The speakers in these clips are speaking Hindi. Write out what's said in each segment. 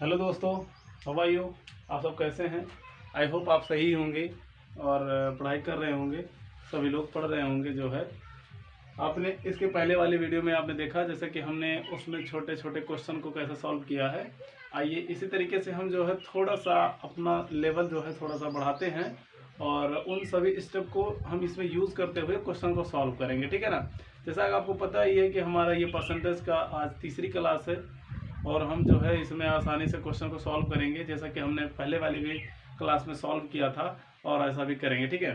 हेलो दोस्तों, हाउ आर यू। आप सब कैसे हैं? आई होप आप सही होंगे और पढ़ाई कर रहे होंगे। सभी लोग पढ़ रहे होंगे। जो है आपने इसके पहले वाली वीडियो में आपने देखा जैसे कि हमने उसमें छोटे छोटे क्वेश्चन को कैसे सॉल्व किया है। आइए इसी तरीके से हम जो है थोड़ा सा अपना लेवल जो है थोड़ा सा बढ़ाते हैं और उन सभी स्टेप को हम इसमें यूज़ करते हुए क्वेश्चन को सॉल्व करेंगे। ठीक है ना। जैसा कि आपको पता ही है कि हमारा ये परसेंटेज का आज तीसरी क्लास है और हम जो है इसमें आसानी से क्वेश्चन को सॉल्व करेंगे जैसा कि हमने पहले वाली भी क्लास में सॉल्व किया था और ऐसा भी करेंगे। ठीक है,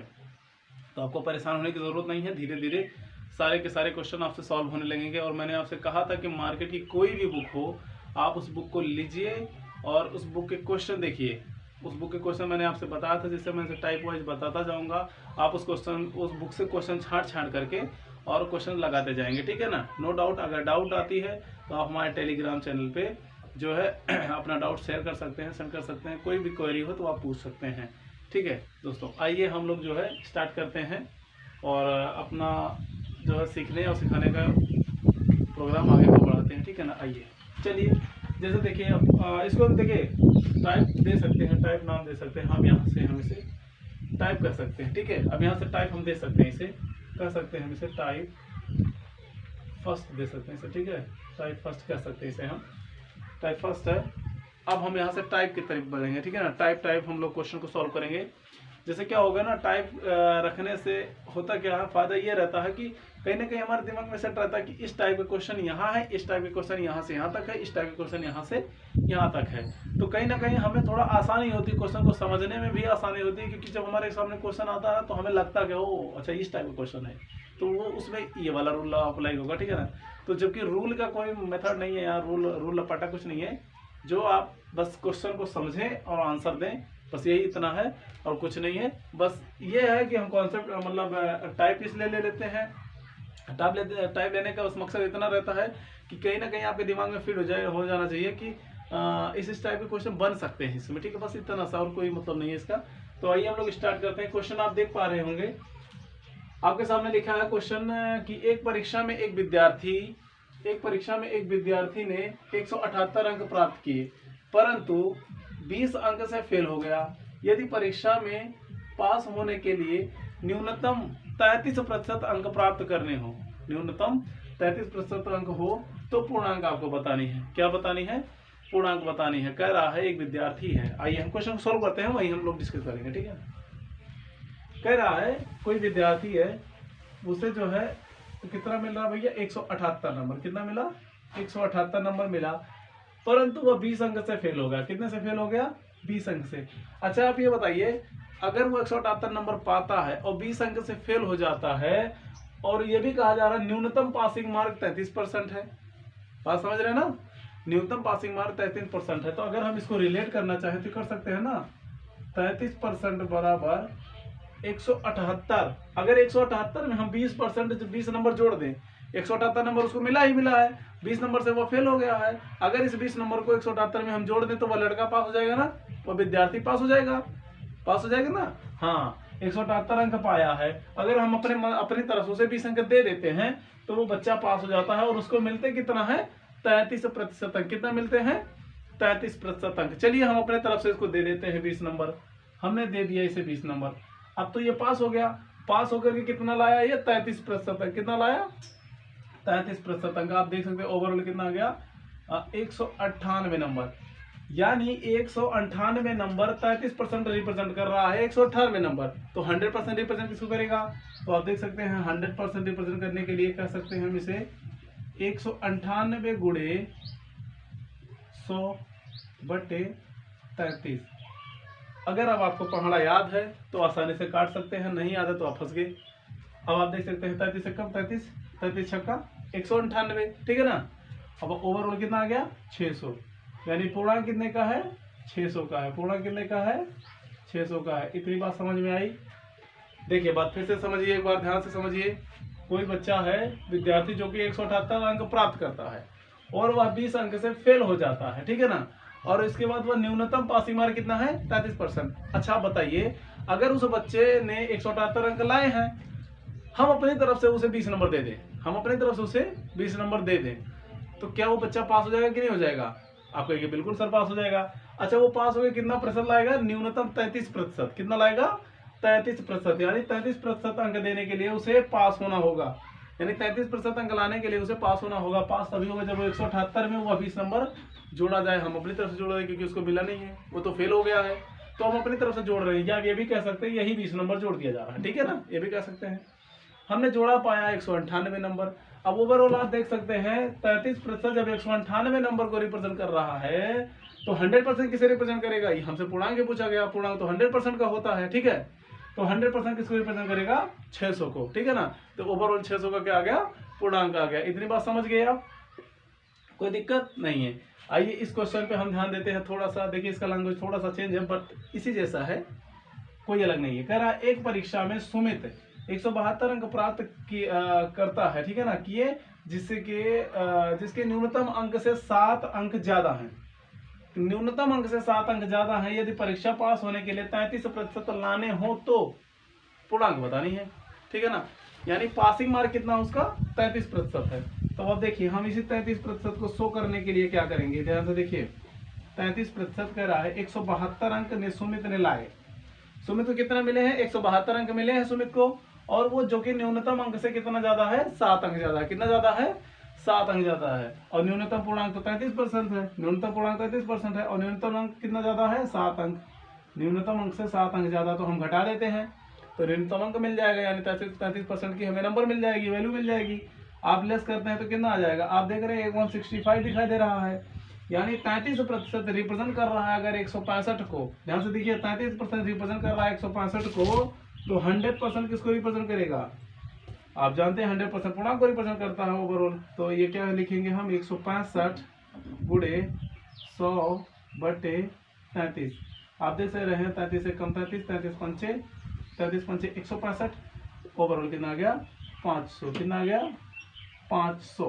तो आपको परेशान होने की ज़रूरत नहीं है। धीरे धीरे सारे के सारे क्वेश्चन आपसे सॉल्व होने लगेंगे। और मैंने आपसे कहा था कि मार्केट की कोई भी बुक हो, आप उस बुक को लीजिए और उस बुक के क्वेश्चन देखिए। उस बुक के क्वेश्चन मैंने आपसे बताया था, जिससे मैं टाइप वाइज बताता जाऊंगा। आप उस बुक से क्वेश्चन छांट करके और क्वेश्चन लगाते जाएंगे। ठीक है ना। नो डाउट, अगर डाउट आती है तो आप हमारे टेलीग्राम चैनल पे जो है अपना डाउट शेयर कर सकते हैं, सेंड कर सकते हैं। कोई भी क्वेरी हो तो आप पूछ सकते हैं। ठीक है दोस्तों, आइए हम लोग जो है स्टार्ट करते हैं और अपना जो है सीखने और सिखाने का प्रोग्राम आगे को बढ़ाते हैं। ठीक है ना। आइए चलिए, जैसे देखिए अब इसको हम देखिए टाइप दे सकते हैं, टाइप नाम दे सकते हैं। हम यहाँ से हम इसे टाइप कर सकते हैं। ठीक है, अब यहाँ से टाइप हम दे सकते हैं, इसे कर सकते हैं हम इसे टाइप फर्स्ट दे सकते हैं इसे। ठीक है, टाइप फर्स्ट कह सकते हैं इसे हम। टाइप फर्स्ट है। अब हम यहाँ से टाइप की तरफ बढ़ेंगे। ठीक है ना। टाइप हम लोग क्वेश्चन को सॉल्व करेंगे। जैसे क्या होगा ना, टाइप रखने से होता क्या है, फायदा ये रहता है कि कहीं ना कहीं हमारे दिमाग में सेट रहता है कि इस टाइप का क्वेश्चन यहाँ है, इस टाइप का क्वेश्चन यहाँ से यहाँ तक है, इस टाइप का क्वेश्चन यहाँ से यहाँ तक है। तो कहीं ना कहीं हमें थोड़ा आसानी होती है, क्वेश्चन को समझने में भी आसानी होती है। क्योंकि जब हमारे सामने क्वेश्चन आता है तो हमें लगता है कि ओ अच्छा इस टाइप का क्वेश्चन है, तो वो उसमें ये वाला रूल अप्लाई होगा। ठीक है ना। तो जबकि रूल का कोई मेथड नहीं है यहाँ, रूल लपाटा कुछ नहीं है। जो आप बस क्वेश्चन को समझें और आंसर दें, बस यही इतना है और कुछ नहीं है। बस ये है कि हम कॉन्सेप्ट मतलब टाइप इसलिए ले लेते हैं। टाइप लेने का उस मकसद इतना रहता है कि कहीं ना कहीं आपके दिमाग में फिट हो जाना चाहिए कि इस टाइप के क्वेश्चन बन सकते हैं इसमें। ठीक है, बस इतना सा और कोई मतलब नहीं है इसका। तो आइए हम लोग स्टार्ट करते हैं। क्वेश्चन आप देख पा रहे होंगे, आपके सामने लिखा है क्वेश्चन कि एक परीक्षा में एक विद्यार्थी ने 178 अंक प्राप्त किए परंतु 20 अंक से फेल हो गया। यदि परीक्षा में पास होने के लिए न्यूनतम 33% अंक प्राप्त करने हो, न्यूनतम 33% अंक हो तो पूर्णांक आपको बतानी है। क्या बतानी है? पूर्णांक बतानी है। कह रहा है एक विद्यार्थी है। आइए हम क्वेश्चन सॉल्व करते हैं, वही हम लोग डिस्कस करेंगे। ठीक है, कह रहा है कोई विद्यार्थी है, उसे जो है तो कितना मिल रहा भैया? 178 नंबर। कितना मिला? 178 नंबर मिला, परंतु वह 20 अंक से फेल हो गया। कितने से फेल हो गया? 20 अंक से। अच्छा आप ये बताइए, अगर वो 178 नंबर पाता है और 20 अंक से फेल हो जाता है और ये भी कहा जा रहा है न्यूनतम पासिंग मार्क 33% है। बात समझ रहे हैं ना? न्यूनतम पासिंग मार्क 33% है। तो अगर हम इसको रिलेट करना चाहें तो कर सकते हैं ना। 33% बराबर 178। अगर 178 में हम 20% 20 नंबर जोड़ दें, 178 नंबर उसको मिला ही मिला है, 20 नंबर से वो फेल हो गया है। अगर इस 20 नंबर को 178 में हम जोड़ दें तो वह लड़का पास हो जाएगा ना, वह विद्यार्थी पास हो जाएगा। पास हो जाएगा ना। हाँ, 178 अंक पाया है। अगर हम अपनी तरफ से उसे 20 अंक दे देते हैं तो वो बच्चा पास हो जाता है और उसको मिलते कितना है? 33% अंक। कितना मिलते हैं? 33% अंक। चलिए हम अपने तरफ से इसको दे देते हैं 20 नंबर। हमने दे दिया इसे 20 नंबर। अब तो ये पास हो गया। पास होकर के कितना लाया? ये 33% अंक। कितना लाया? 33% अंक। आप देख सकते हैं ओवरऑल कितना आ गया? 198 नंबर। यानी 198 नंबर 33% रिप्रेजेंट कर रहा है 198 नंबर। तो 100% रिप्रेजेंट किसको करेगा? तो आप देख सकते हैं 100% रिप्रेजेंट करने के लिए कह सकते हैं हम इसे 198 गुणे 100/33। अगर अब आपको पढ़ना याद है तो आसानी से काट सकते हैं, नहीं याद है तो आप फंस गए। अब आप देख सकते हैं 33 से कम 33 छक्का 198। ठीक है ना। अब ओवरऑल कितना आ गया? 600। यानी पूर्णांक कितने का है? 600 का है। पूर्णांक कितने का है? 600 का है। इतनी बात समझ में आई? देखिए बात फिर से समझिए, एक बार ध्यान से समझिए। कोई बच्चा है विद्यार्थी जो कि 178 अंक प्राप्त करता है और वह 20 अंक से फेल हो जाता है। ठीक है ना। और इसके बाद वह न्यूनतम पासिंग मार्क कितना है? 33%। अच्छा बताइए, अगर उस बच्चे ने 178 अंक लाए हैं, हम अपनी तरफ से उसे 20 नंबर दे दें, हम अपनी तरफ से उसे 20 नंबर दे दें, तो क्या वो बच्चा पास हो जाएगा कि नहीं हो जाएगा? आप कहेंगे बिल्कुल सर पास हो जाएगा। अच्छा वो पास हो गया, कितना प्रतिशत लाएगा? न्यूनतम 33%। कितना लाएगा? 33%। यानी 33% अंक देने के लिए उसे पास होना होगा, यानी 33% अंक लाने के लिए उसे पास होना होगा। पास तभी होगा जब 178 में वो 20 नंबर जोड़ा जाए। हम अपनी तरफ से जोड़ रहे हैं क्योंकि उसको मिला नहीं है, वो तो फेल हो गया है, तो हम अपनी तरफ से जोड़ रहे हैं। या ये भी कह सकते हैं यही 20 नंबर जोड़ दिया जा रहा है, ठीक है ना, ये भी कह सकते हैं। हमने जोड़ा पाया 198 नंबर। अब ओवरऑल आप देख सकते हैं 33% जब 198 नंबर को रिप्रेजेंट कर रहा है तो 100% किसे रिप्रेजेंट करेगा? ये हमसे पूर्णांक पूछा गया, पूर्णांक तो 100% का होता है, ठीक है। तो 100% किसको रिप्रेजेंट करेगा? 600 को, ठीक है ना। तो ओवरऑल 600 का क्या आ गया? पूर्णांक आ गया। इतनी बात समझ गए आप? कोई दिक्कत नहीं है। आइए इस क्वेश्चन पे हम ध्यान देते हैं थोड़ा सा। देखिए इसका लैंग्वेज थोड़ा सा चेंज है बट इसी जैसा है, कोई अलग नहीं है। कह रहा है एक परीक्षा में सुमित 172 अंक प्राप्त करता है, ठीक है ना, किए जिसके न्यूनतम अंक से 7 अंक ज्यादा हैं। न्यूनतम अंक से 7 अंक ज्यादा हैं। यदि परीक्षा पास होने के लिए 33% लाने हो तो पूर्णांक बतानी है, ठीक है ना। यानी पासिंग मार्क कितना उसका? 33% है। तो अब देखिए हम इसी 33% को शो करने के लिए क्या करेंगे, ध्यान से देखिए। 33% कह रहा है 172 अंक ने सुमित ने लाए। सुमित को कितना मिले हैं? 172 अंक मिले हैं सुमित को, और वो जो कि न्यूनतम अंक से कितना ज्यादा है? 7 अंक ज्यादा है। कितना ज्यादा है? 7 अंक ज्यादा है। और न्यूनतम पूर्णांक तो 33% है। न्यूनतम पूर्णांक 33% है और न्यूनतम अंक कितना ज्यादा है? 7 अंक। न्यूनतम अंक से 7 अंक ज्यादा, तो हम घटा देते हैं तो न्यूनतम अंक मिल जाएगा, यानी 33% की हमें नंबर मिल जाएगी, वैल्यू मिल जाएगी। आप लेस करते हैं तो कितना आ जाएगा? आप देख रहे हैं 165 दिखाई दे रहा है, यानी 33% रिप्रेजेंट कर रहा है। अगर 165 को ध्यान से देखिए, 33% रिप्रेजेंट कर रहा है 165 को, तो 100% किसको रिप्रेजेंट करेगा? आप जानते हैं 100% पूर्णांक को रिप्रेजेंट करता है ओवरऑल। तो ये क्या लिखेंगे हम? 165 गुणे 100 बटे 33। आप देख रहे हैं 33 से कम 33, 33 पंचे 165, ओवरऑल कितना आ गया? 500। कितना आ गया? 500।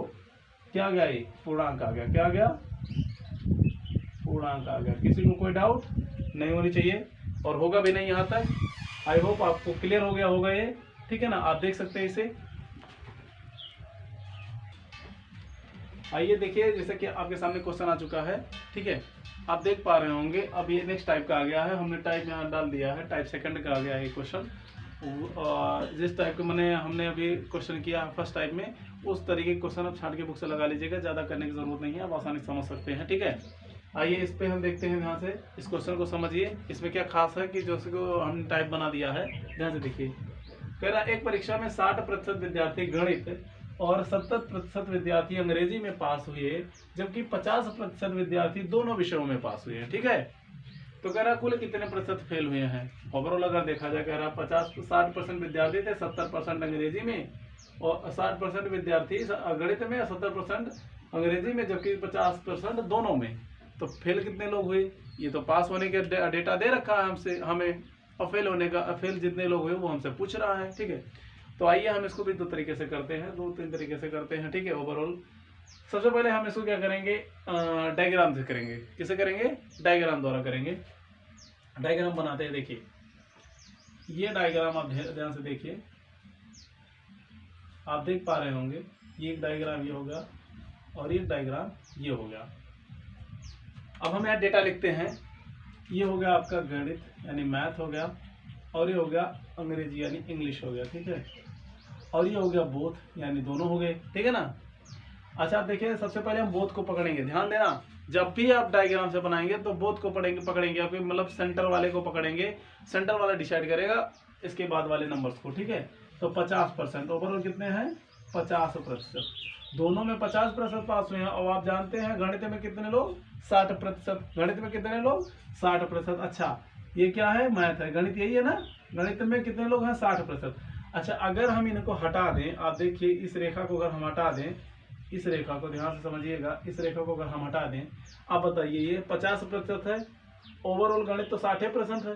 क्या आ गया? ये पूर्णांक आ गया। क्या आ गया? पूर्णांक आ गया। किसी को कोई डाउट नहीं होनी चाहिए और होगा भी नहीं यहाँ तक। आई होप आपको क्लियर हो गया होगा ये, ठीक है ना। आप देख सकते हैं इसे। आइए देखिए, जैसे कि आपके सामने क्वेश्चन आ चुका है, ठीक है, आप देख पा रहे होंगे। अब ये नेक्स्ट टाइप का आ गया है, हमने टाइप यहाँ डाल दिया है, टाइप सेकंड का आ गया है ये क्वेश्चन। जिस टाइप के हमने अभी क्वेश्चन किया फर्स्ट टाइप में, उस तरीके के क्वेश्चन आप छाट के बुक से लगा लीजिएगा, ज़्यादा करने की जरूरत नहीं है, आप आसानी से समझ सकते हैं, ठीक है। आइए इस पे हम देखते हैं ध्यान से, इस क्वेश्चन को समझिए। इसमें क्या खास है कि जो हमने टाइप बना दिया है, ध्यान से देखिए। कह रहा एक परीक्षा में 60% विद्यार्थी गणित और 70% विद्यार्थी अंग्रेजी में पास हुए, जबकि 50% विद्यार्थी दोनों विषयों में पास हुए हैं, ठीक है। तो कह रहा कुल कितने प्रतिशत फेल हुए हैं? ओवरऑल अगर देखा जाए, कह रहा 60% विद्यार्थी थे, 70% अंग्रेजी में और 60% विद्यार्थी गणित में, 70% अंग्रेजी में, जबकि 50% दोनों में। तो फेल कितने लोग हुए? ये तो पास होने का डेटा दे रखा है हमसे हमें, और फेल होने का, फेल जितने लोग हुए वो हमसे पूछ रहा है, ठीक है। तो आइए हम इसको भी 2 तरीके से करते हैं, 2-3 तरीके से करते हैं, ठीक है। ओवरऑल सबसे पहले हम इसको क्या करेंगे? डायग्राम से करेंगे। किसे करेंगे? डायग्राम द्वारा करेंगे। डायग्राम बनाते हैं। देखिए ये डायग्राम आप ध्यान से देखिए, आप देख पा रहे होंगे। ये एक डायग्राम ये हो गया और एक डायग्राम ये हो गया। अब हम यहाँ डेटा लिखते हैं। ये हो गया आपका गणित यानी मैथ हो गया, और ये हो गया अंग्रेजी यानी इंग्लिश हो गया, ठीक है। और ये हो गया बोथ यानी दोनों हो गए, ठीक है ना। अच्छा आप देखिए, सबसे पहले हम बोथ को पकड़ेंगे। ध्यान देना, जब भी आप डायग्राम से बनाएंगे तो बोथ को पकड़ेंगे आपके, मतलब सेंटर वाले को पकड़ेंगे। सेंटर वाला डिसाइड करेगा इसके बाद वाले नंबर्स को, ठीक है। तो 50% ओवरऑल कितने हैं? 50%। दोनों में 50% पास हुए हैं। और आप जानते हैं गणित में कितने लोग? 60%। गणित में कितने लोग? 60%। अच्छा ये क्या है? मैथ है। गणित यही है ना। गणित में कितने लोग हैं? 60%। अच्छा अगर हम इनको हटा दें, आप देखिए इस रेखा को अगर हम हटा दें, इस रेखा को ध्यान से समझिएगा, इस रेखा को अगर हम हटा दें, आप बताइए ये 50% है। ओवरऑल गणित तो 60% है।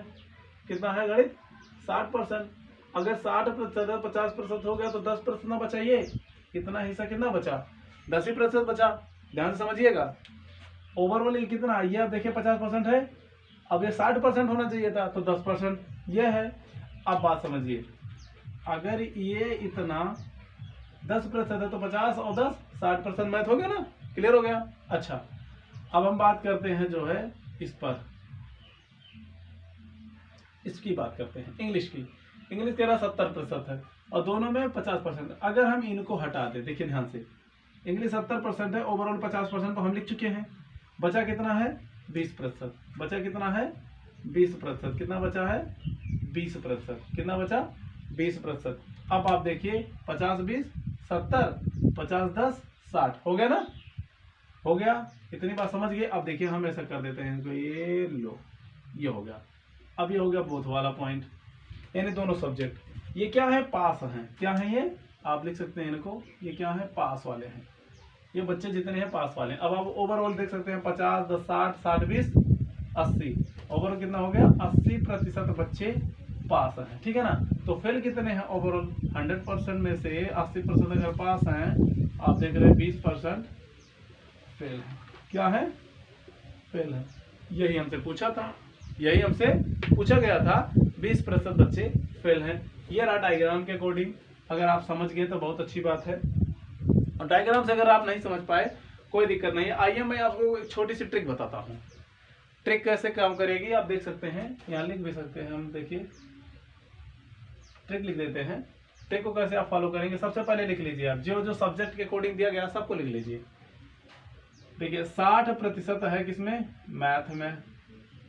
कितना है गणित? 60%। अगर 60% है, 50% हो गया तो 10% ना बचा। ये कितना हिस्सा कितना बचा? 10% बचा। ध्यान से समझिएगा। ओवरऑल ये कितना? ये आप देखिए 50% है, अब ये 60% होना चाहिए था, तो 10% ये है। अब बात समझिए, अगर ये इतना 10% है तो 50 और 10 60%। मैथ हो गया ना, क्लियर हो गया। अच्छा अब हम बात करते हैं जो है इस पर, इसकी बात करते हैं इंग्लिश की। इंग्लिश तेरा 70% है और दोनों में 50%। अगर हम इनको हटा दें, देखिए ध्यान से, इंग्लिश 70% है, ओवरऑल 50% तो हम लिख चुके हैं। बचा कितना है? 20%। बचा कितना है? 20%। कितना बचा है? 20%। कितना बचा? 20%। अब आप देखिए 50 20 70, 50 10 60 हो गया ना? हो गया। इतनी बात समझ गए। अब देखिए हम ऐसा कर देते हैं इनको, ये लो, ये हो गया। अब ये हो गया बोथ वाला पॉइंट, यानी दोनों सब्जेक्ट। ये क्या है? पास हैं। क्या है ये? आप लिख सकते हैं इनको, ये क्या है? पास वाले हैं। ये बच्चे जितने हैं पास वाले हैं। अब आप ओवरऑल देख सकते हैं 50 10 60 60 20 80। ओवरऑल कितना हो गया? 80% बच्चे पास हैं, ठीक है ना? तो फेल कितने हैं ओवरऑल? 100% में से 80% अगर पास हैं, आप देख रहे हैं 20% फेल है। क्या है? फेल है। यही हमसे पूछा था, यही हमसे पूछा गया था, 20% बच्चे फेल हैं। ये रहा डायग्राम के अकॉर्डिंग। अगर आप समझ गए तो बहुत अच्छी बात है, और डायग्राम से अगर आप नहीं समझ पाए कोई दिक्कत नहीं है। आइए मैं आपको एक छोटी सी ट्रिक बताता हूँ। ट्रिक कैसे काम करेगी आप देख सकते हैं, यहाँ लिख भी सकते हैं हम। देखिए ट्रिक लिख देते हैं। ट्रिक को कैसे आप फॉलो करेंगे? सबसे पहले लिख लीजिए आप, जो जो सब्जेक्ट के अकॉर्डिंग दिया गया सबको लिख लीजिए। देखिए 60% है किसमें? मैथ में,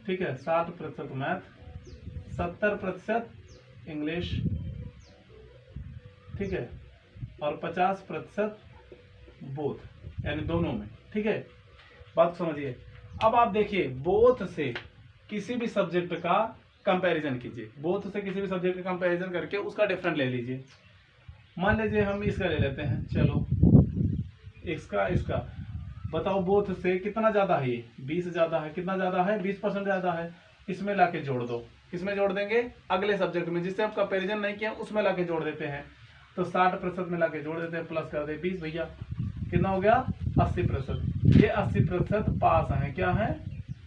ठीक है? 60% मैथ, 70% इंग्लिश, ठीक है? और 50% बोथ, यानी दोनों में, ठीक है? बात समझिए। अब आप देखिए बोथ से किसी भी सब्जेक्ट का कंपैरिजन कीजिए। बोथ से किसी भी सब्जेक्ट का कंपैरिजन करके उसका डिफरेंट ले लीजिए। मान लीजिए हम इसका ले लेते हैं, चलो इसका बताओ बोथ से कितना ज्यादा है? ये 20 ज्यादा है। कितना ज्यादा है? 20% ज्यादा है। इसमें लाके जोड़ दो। किसमें जोड़ देंगे? अगले सब्जेक्ट में, जिससे हम कंपैरिजन नहीं किया उसमें लाके जोड़ देते हैं। तो 60% में लाके जोड़ देते हैं, प्लस कर दे 20 भैया, कितना हो गया? 80%। ये 80% पास है। क्या है?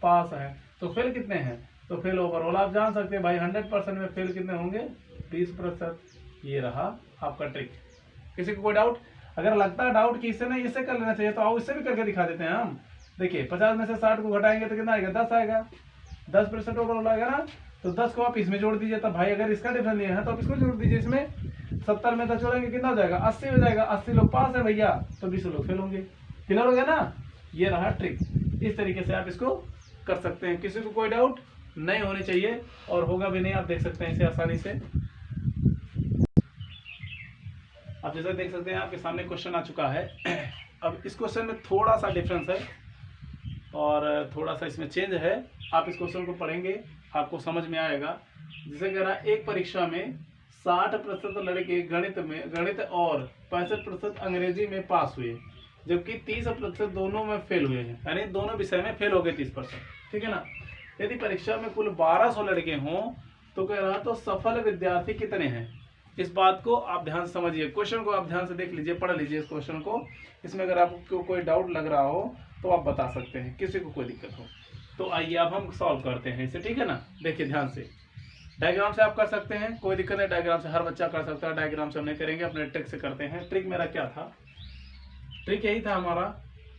पास है। तो फेल कितने हैं? तो फेल ओवरऑल आप जान सकते हैं भाई 100% में फेल कितने होंगे? 20%। ये रहा आपका ट्रिक। किसी को कोई डाउट? अगर लगता है डाउट कि इससे नहीं इससे कर लेना चाहिए, तो आओ इससे भी करके दिखा देते हैं हम। देखिए 50 में से 60 को घटाएंगे तो कितना आएगा? 10 आएगा। 10% ओवरऑल आएगा ना? तो 10 को आप इसमें जोड़ दीजिए। तब भाई अगर इसका डिफरेंस नहीं है तो आप इसको जोड़ दीजिए इसमें। 70 में 10 जोड़ेंगे कितना हो जाएगा? 80 हो जाएगा। 80 लोग पास है भैया, तो 20 लोग फेल होंगे। क्लियर हो गया ना? ये रहा ट्रिक। इस तरीके से आप इसको कर सकते हैं। किसी को कोई डाउट नहीं होनी चाहिए, और होगा भी नहीं। आप देख सकते हैं इसे आसानी से। आप जैसे देख सकते हैं आपके सामने क्वेश्चन आ चुका है। अब इस क्वेश्चन में थोड़ा सा डिफरेंस है और थोड़ा सा इसमें चेंज है। आप इस क्वेश्चन को पढ़ेंगे आपको समझ में आएगा। जैसे कह रहा है एक परीक्षा में 60% लड़के गणित और 65% अंग्रेजी में पास हुए, जबकि 30% दोनों में फेल हुए हैं, यानी दोनों विषय में फेल हो गए 30%, ठीक है ना? यदि परीक्षा में कुल 1200 लड़के हों तो कह रहा तो सफल विद्यार्थी कितने हैं? इस बात को आप ध्यान से समझिए। क्वेश्चन को आप ध्यान से देख लीजिए, पढ़ लीजिए इस क्वेश्चन को। इसमें अगर आपको कोई डाउट लग रहा हो तो आप बता सकते हैं, किसी को कोई दिक्कत हो तो। आइए अब हम सॉल्व करते हैं इसे, ठीक है ना? देखिए ध्यान से। डायग्राम से आप कर सकते हैं, कोई दिक्कत नहीं। डायग्राम से हर बच्चा कर सकता है। डायग्राम से हम नहीं करेंगे, अपने ट्रिक से करते हैं। ट्रिक मेरा क्या था? ट्रिक यही था हमारा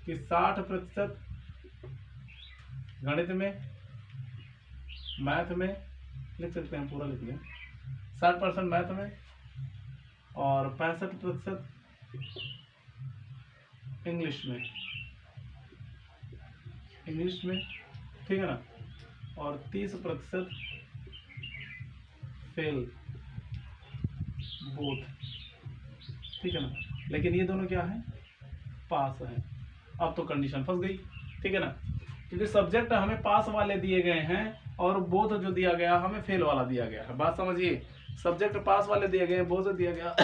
कि 60% गणित में, मैथ में, लिख सकते हैं पूरा लिख लें, 60% मैथ में और 65% इंग्लिश में, ठीक है ना? और 30% फेल बोथ, ठीक है ना? लेकिन ये दोनों क्या है? पास है। अब तो कंडीशन फंस गई, ठीक है ना? क्योंकि सब्जेक्ट हमें पास वाले दिए गए हैं और बोथ जो दिया गया हमें फेल वाला दिया गया है। बात समझिए, सब्जेक्ट पास वाले दिए गए, बोथ दिया गया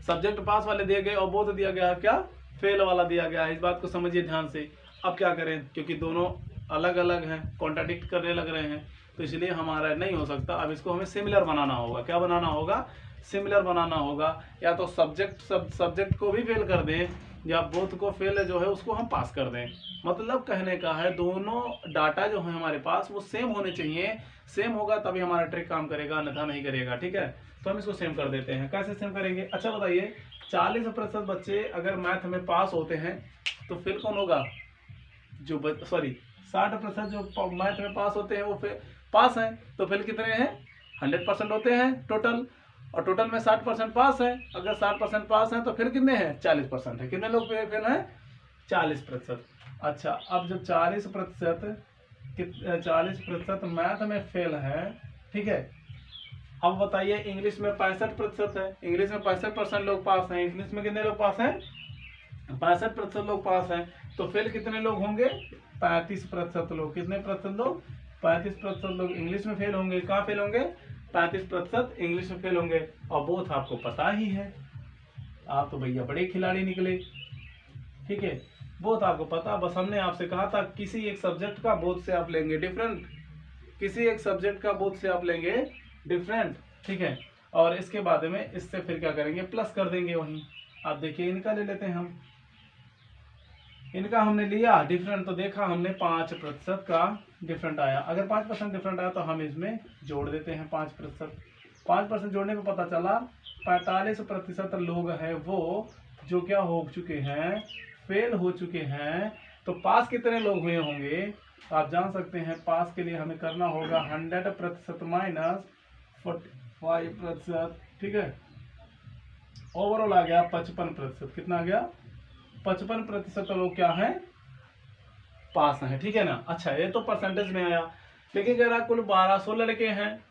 सब्जेक्ट पास वाले दिए गए और बोथ दिया गया क्या? फेल वाला दिया गया है। इस बात को समझिए ध्यान से। अब क्या करें, क्योंकि दोनों अलग अलग हैं, कॉन्ट्राडिक्ट करने लग रहे हैं, तो इसलिए हमारा नहीं हो सकता। अब इसको हमें सिमिलर बनाना होगा। क्या बनाना होगा? सिमिलर बनाना होगा। या तो सब्जेक्ट को भी फेल कर दें, या बोथ को फेल जो है उसको हम पास कर दें। मतलब कहने का है दोनों डाटा जो है हमारे पास वो सेम होने चाहिए। सेम होगा तभी हमारा ट्रिक काम करेगा, अन्यथा नहीं करेगा, ठीक है? तो हम इसको सेम कर देते हैं। कैसे सेम करेंगे? अच्छा बताइए, 40% बच्चे अगर मैथ में पास होते हैं तो फेल कौन होगा? जो 60% जो मैथ में पास होते हैं वो पास हैं। तो फेल कितने हैं? 100% होते हैं टोटल, और टोटल में 60% पास है। अगर 60% पास हैं तो फिर कितने हैं? 40% है। कितने लोग फेल हैं? 40%। अच्छा, अब जो 40% मैथ में फेल है, ठीक है, अब बताइए इंग्लिश में 65% है। इंग्लिश में 65% लोग पास हैं। इंग्लिश में कितने लोग पास हैं? 65% लोग पास हैं। तो फेल कितने लोग होंगे? 35% लोग। कितने प्रतिशत लोग? 35% लोग इंग्लिश में फेल होंगे। कहाँ फेल होंगे? 35% इंग्लिश में फेल होंगे। और बोथ आपको पता ही है, आप तो भैया बड़े खिलाड़ी निकले, ठीक है, बोथ आपको पता। बस हमने आपसे कहा था किसी एक सब्जेक्ट का बोथ से आप लेंगे डिफरेंट, किसी एक सब्जेक्ट का बोथ से आप लेंगे डिफरेंट, ठीक है, और इसके बाद में इससे फिर क्या करेंगे? प्लस कर देंगे वहीं। आप देखिए इनका ले लेते हैं हम, इनका हमने लिया डिफरेंट, तो देखा हमने 5% का डिफरेंट आया। अगर 5% डिफरेंट आया तो हम इसमें जोड़ देते हैं 5%। 5% जोड़ने पे पता चला 45% लोग हैं वो जो क्या हो चुके हैं? फेल हो चुके हैं। तो पास कितने लोग हुए होंगे? आप जान सकते हैं पास के लिए हमें करना होगा 100% माइनस 45%, ठीक है, ओवरऑल आ गया 55%। कितना आ गया? 55% लोग क्या है? पास हैं, ठीक है ना। अच्छा, ये तो परसेंटेज में आया, लेकिन कह रहा कुल 1200 लड़के हैं,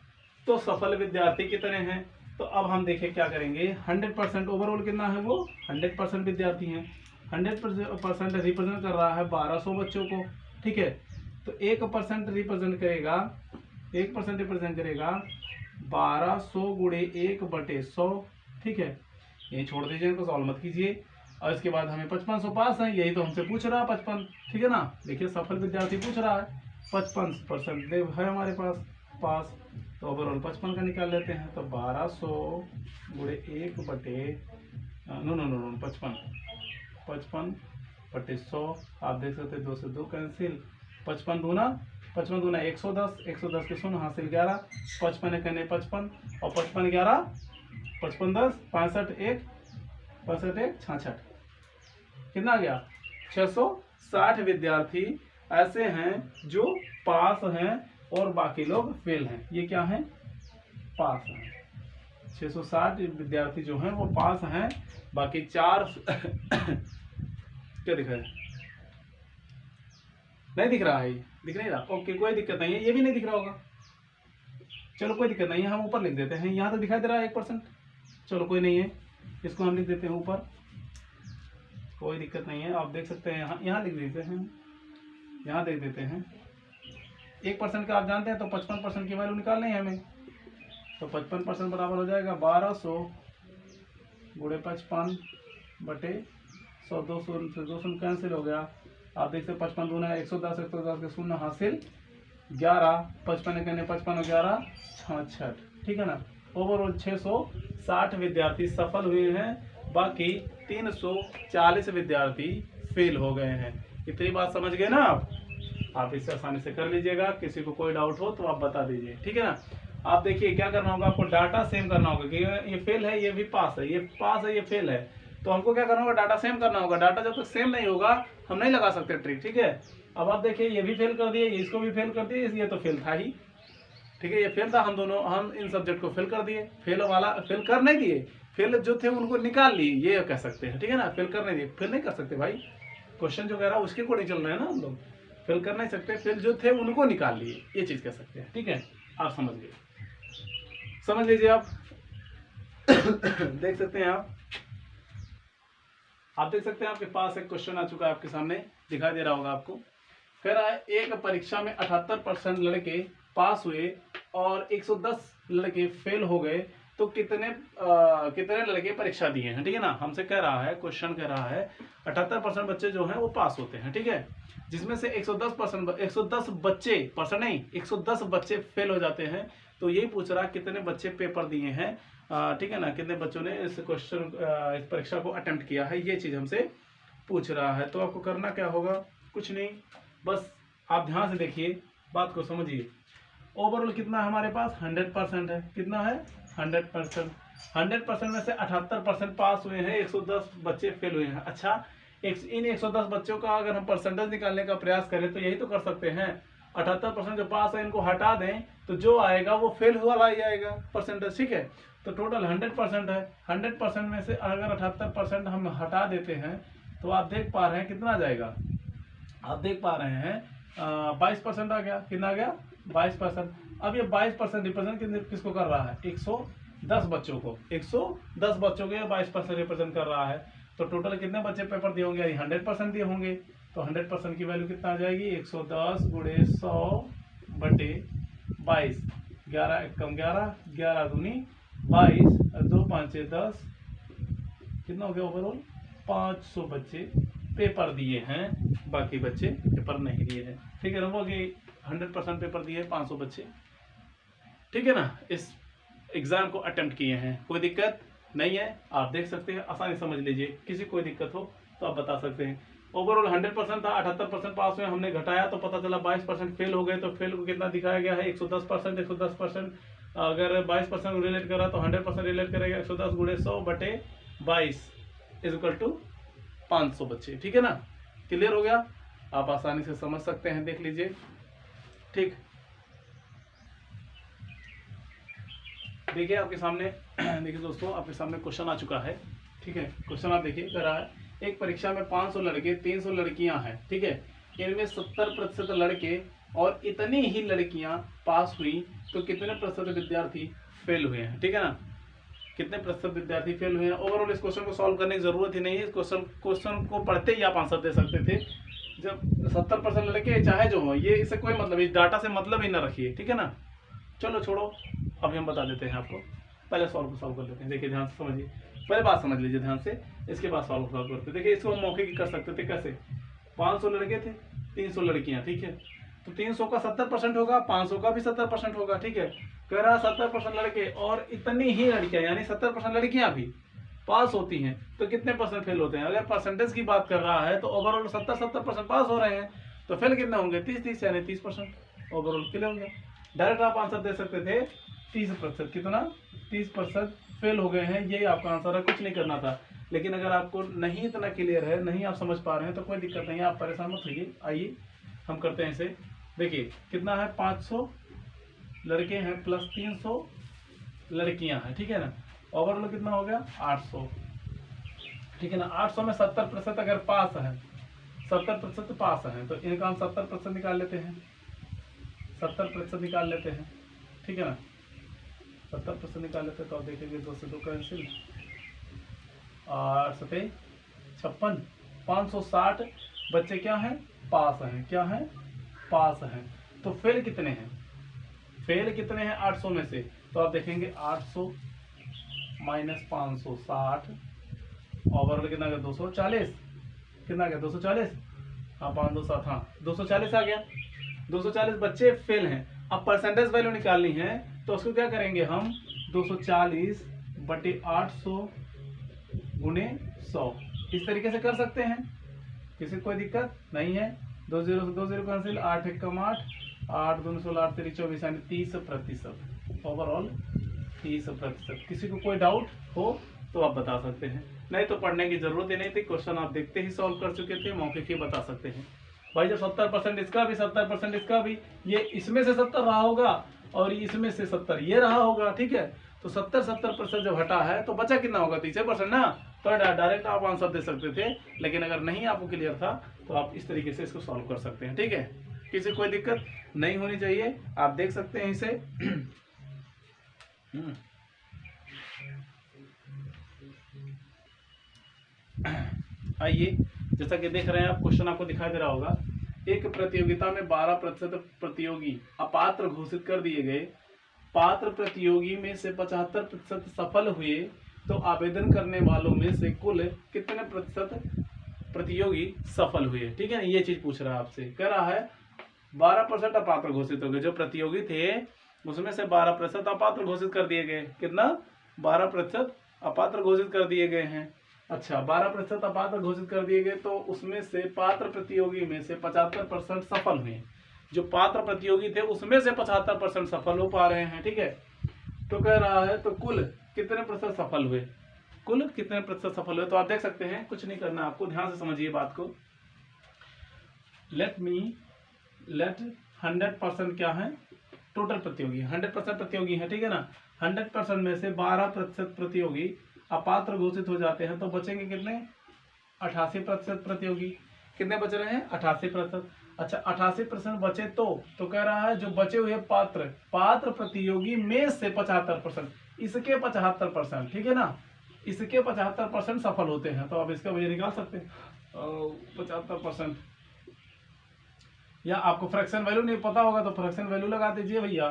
तो सफल विद्यार्थी कितने हैं? तो अब हम देखें क्या करेंगे। 100% ओवरऑल कितना है? वो 100% विद्यार्थी हैं। 100% रिप्रेजेंट कर रहा है 1200 बच्चों को, ठीक है, तो 1% रिप्रेजेंट करेगा, 1% रिप्रेजेंट करेगा 1200 गुणे 1/100, ठीक है, यही छोड़ दीजिए, इनको सॉल्व मत कीजिए। और इसके बाद हमें 5500 पास है, यही तो हमसे पूछ रहा है 55, ठीक है ना। देखिए सफल विद्यार्थी पूछ रहा है, 55% है हमारे पास, तो ओवरऑल 55 का निकाल लेते हैं। तो 1200 गुणे 55/100, आप देख सकते हैं 2 से 2 कैंसिल, 55 दूना 110, 110 के शून्य हासिल 11, 55 कहने 55 और 55 11, 55 10 65 1 66, कितना आ गया? 660 विद्यार्थी ऐसे हैं जो पास हैं और बाकी लोग फेल हैं। ये क्या हैं? पास हैं। 660 विद्यार्थी जो हैं वो पास हैं, बाकी 4 क्या दिख रहा है? नहीं दिख रहा है, दिख नहीं रहा, ओके, कोई दिक्कत नहीं है। ये भी नहीं दिख रहा होगा, चलो कोई दिक्कत नहीं है, हम ऊपर लिख देते हैं। यहाँ तो दिखाई दे रहा है 1%, चलो कोई नहीं है, इसको हम लिख देते हैं ऊपर, कोई दिक्कत नहीं है। आप देख सकते हैं यहाँ लिख देते हैं, यहाँ देख देते हैं 1% का आप जानते हैं, तो 55% की वैल्यू निकालनी है हमें। तो 55% बराबर हो जाएगा 1200 गुणे 55/100, 200 कैंसिल हो गया। आप देख सकते 55 दूना 110, 110 के शून्य हासिल 11, 55 कहने 55 और 11 66, ठीक है ना। ओवरऑल 660 विद्यार्थी सफल हुए हैं, बाकी 340 विद्यार्थी फेल हो गए हैं। इतनी बात समझ गए ना आप इससे आसानी से कर लीजिएगा। किसी को कोई डाउट हो तो आप बता दीजिए, ठीक है ना। आप देखिए क्या करना होगा, आपको डाटा सेम करना होगा कि ये फेल है, ये भी पास है, ये पास है, ये फेल है, तो हमको क्या करना होगा? डाटा सेम करना होगा। डाटा जब तक सेम नहीं होगा हम नहीं लगा सकते ट्रिक, ठीक है। अब आप देखिए ये भी फेल कर दिए, इसको भी फेल कर दिए, ये तो फेल था ही, ठीक है, ये फेल था, हम इन सब्जेक्ट को फेल कर दिए। फेल कर नहीं दिए, फेल जो थे उनको निकाल लिए, ये कह सकते हैं, ठीक है ना। फेल कर नहीं दिए, फेल नहीं कर सकते भाई, क्वेश्चन जो कह रहा है उसके को नहीं चल रहा है ना, हम लोग फेल कर नहीं सकते, फेल जो थे उनको निकाल लिए, ये चीज कह सकते हैं, ठीक है। आप समझ गए, समझ लीजिए आप देख सकते हैं आप देख सकते हैं आपके पास एक क्वेश्चन आ चुका है, आपके सामने दिखाई दे रहा होगा आपको। कह रहा है एक परीक्षा में 78% लड़के पास हुए और 110 लड़के फेल हो गए, तो कितने लड़के परीक्षा दिए हैं, ठीक है ना। हमसे कह रहा है, क्वेश्चन कह रहा है 78% बच्चे जो हैं वो पास होते हैं, ठीक है, जिसमें से 110 बच्चे, परसेंट नहीं, 110 बच्चे फेल हो जाते हैं। तो यही पूछ रहा है कितने बच्चे पेपर दिए हैं, ठीक है ना, कितने बच्चों ने इस क्वेश्चन इस परीक्षा को अटेम्प्ट किया है, ये चीज हमसे पूछ रहा है। तो आपको करना क्या होगा? कुछ नहीं, बस आप ध्यान से देखिए, बात को समझिए। ओवरऑल कितना है हमारे पास? 100% है। कितना है? 100%। 100% में से 78% पास हुए हैं, 110 बच्चे फेल हुए हैं। अच्छा, इन 110 बच्चों का अगर हम परसेंटेज निकालने का प्रयास करें तो यही तो कर सकते हैं। 78% जो पास है इनको हटा दें तो जो आएगा वो फेल हुआ ही आएगा परसेंटेज, ठीक है। तो टोटल 100% है, 100% में से अगर 78% हम हटा देते हैं तो आप देख पा रहे हैं कितना आ जाएगा, आप देख पा रहे हैं 22% आ गया। कितना आ गया? 22%। अब ये 22% रिप्रेजेंट किसको कर रहा है? 110 बच्चों को, 110 बच्चों को ये 22% रिप्रेजेंट कर रहा है। तो टोटल कितने बच्चे पेपर दिए होंगे? यानी 100% दिए होंगे। तो 100% की वैल्यू कितना आ जाएगी? 110 गुणे 100 बटे 22, 11 एकम 11, 11 दूनी 22, 2 5 10, कितना हो गया ओवरऑल? 500 बच्चे पेपर दिए हैं, बाकी बच्चे पेपर नहीं दिए हैं, ठीक है ना। वो 100% पेपर दिए 500 बच्चे, ठीक है ना, इस एग्जाम को अटेम्प्ट किए हैं। कोई दिक्कत नहीं है, आप देख सकते हैं, आसानी समझ लीजिए। किसी कोई दिक्कत हो तो आप बता सकते हैं। ओवरऑल 100% था, 78% पास हुए, हमने घटाया तो पता चला 22% फेल हो गए। तो फेल को कितना दिखाया गया है? 110%। 110% अगर 22% रिलेट करा तो 100% रिलेट करेगा। 110 गुणे 100 बटे 22 इज इक्वल टू 500 बच्चे, ठीक है ना। क्लियर हो गया? आप आसानी से समझ सकते हैं, देख लीजिए, ठीक। देखिए आपके सामने, देखिए दोस्तों, आपके सामने क्वेश्चन आ चुका है, ठीक है। क्वेश्चन आप देखिए कर रहा है, एक परीक्षा में 500 लड़के 300 लड़कियां हैं, ठीक है। इनमें 70% लड़के और इतनी ही लड़कियां पास हुई तो कितने प्रतिशत विद्यार्थी फेल हुए हैं, ठीक है ना। कितने प्रतिशत विद्यार्थी फेल हुए हैं। ओवरऑल इस क्वेश्चन को सॉल्व करने की जरूरत ही नहीं है। इस क्वेश्चन को पढ़ते ही आप आंसर दे सकते थे। जब 70% लड़के चाहे जो हो, ये इससे कोई मतलब, इस डाटा से मतलब ही ना रखिए, ठीक है ना। चलो छोड़ो, अभी हम बता देते हैं आपको। पहले सॉल्व कर लेते हैं। देखिए ध्यान से समझिए, पहले बात समझ लीजिए ध्यान से, इसके बाद सॉल्व करते। देखिए इसको हम मौके की कर सकते थे। कैसे? 500 लड़के थे, 300 लड़कियां, ठीक है। तो 300 का 70% होगा, 500 का भी 70% होगा, ठीक है। कह रहा 70% लड़के और इतनी ही लड़कियां, यानी 70% लड़कियां भी पास होती हैं तो कितने परसेंट फेल होते हैं। अगर परसेंटेज की बात कर रहा है तो ओवरऑल 70% पास हो रहे हैं, तो फेल कितने होंगे? 30 यानी 30%। ओवरऑल क्लियर हो गया। डायरेक्ट आप आंसर दे सकते थे 30%। कितना? 30% फेल हो गए हैं, यही आपका आंसर है, कुछ नहीं करना था। लेकिन अगर आपको नहीं इतना क्लियर है, नहीं आप समझ पा रहे हैं, तो कोई दिक्कत नहीं है, आप परेशान मत होइए। आइए हम करते हैं इसे। देखिए कितना है? 500 लड़के हैं प्लस 300 लड़कियां हैं, ठीक है ना। ओवरऑल कितना हो गया? 800, ठीक है ना। 800 में 70% अगर पास है, 70% पास है, तो इनका हम 70% निकाल लेते हैं, 70% निकाल लेते हैं, ठीक है ना। 70% निकाल लेते हैं तो आप देखेंगे 2 से 2 कैंसिल, 8 7 56, 560 बच्चे क्या हैं? पास हैं। क्या हैं? पास हैं। तो फेल कितने हैं? फेल कितने हैं 800 में से? तो आप देखेंगे 800 माइनस 560, ओवरऑल कितना गया? 240। कितना गया? 240। हाँ 5 2 7, हाँ 240 आ गया। 240 बच्चे फेल हैं। अब परसेंटेज वैल्यू निकालनी है तो उसको क्या करेंगे हम? 240 बटे 800 गुणे 100, इस तरीके से कर सकते हैं। किसी कोई दिक्कत नहीं है। 2 0 से 2 0 कैंसिल, 8 1 कम 8, 8 2 16 8 3 24, यानी 30%। ओवरऑल 30%। किसी को कोई डाउट हो तो आप बता सकते हैं, नहीं तो पढ़ने की जरूरत ही नहीं थी। क्वेश्चन आप देखते ही सॉल्व कर चुके थे, मौके की बता सकते हैं। भाई जब 70% इसका भी, 70% इसका भी, ये इसमें से 70 रहा होगा और इसमें से 70 ये रहा होगा, ठीक है। तो 70% जब हटा है तो बचा कितना होगा? 30% ना। तो डायरेक्ट आप आंसर दे सकते थे, लेकिन अगर नहीं आपको क्लियर था तो आप इस तरीके से इसको सॉल्व कर सकते हैं, ठीक है। किसी कोई दिक्कत नहीं होनी चाहिए, आप देख सकते हैं इसे। आइए, जैसा कि देख रहे हैं आप, क्वेश्चन आपको दिखाई दे रहा होगा। एक प्रतियोगिता में 12% प्रतियोगी अपात्र घोषित कर दिए गए। पात्र प्रतियोगी में से 75% सफल हुए, तो आवेदन करने वालों में से कुल कितने प्रतिशत प्रतियोगी सफल हुए, ठीक है ना। ये चीज पूछ रहा है आपसे। कह रहा है 12% अपात्र घोषित हो गए। जो प्रतियोगी थे उसमें से 12% अपात्र घोषित कर दिए गए। कितना? 12% अपात्र घोषित कर दिए गए हैं। अच्छा, 12% अपात्र घोषित कर दिए गए, तो उसमें से पात्र प्रतियोगी में से 75% सफल हुए। जो पात्र प्रतियोगी थे उसमें से 75% सफल हो पा रहे हैं, ठीक है। तो कह रहा है तो कुल कितने प्रतिशत सफल हुए? कुल कितने प्रतिशत सफल हुए। तो आप देख सकते हैं, कुछ नहीं करना आपको, ध्यान से समझिए बात को। लेट 100% क्या है, टोटल प्रतियोगी 100% प्रतियोगी है, ठीक है ना। 100% में से 12% प्रतियोगी अपात्र घोषित हो जाते हैं, तो बचेंगे कितने, 88% प्रतियोगी। कितने बच रहे हैं, 88%। अच्छा 88% बचे तो कह रहा है जो बचे हुए पात्र प्रतियोगी में से 75%, इसके 75%, ठीक है ना, इसके 75% सफल होते हैं। तो आप इसका वजह निकाल सकते हैं 75%। या आपको फ्रैक्शन वैल्यू नहीं पता होगा तो फ्रैक्शन वैल्यू लगा दीजिए भैया,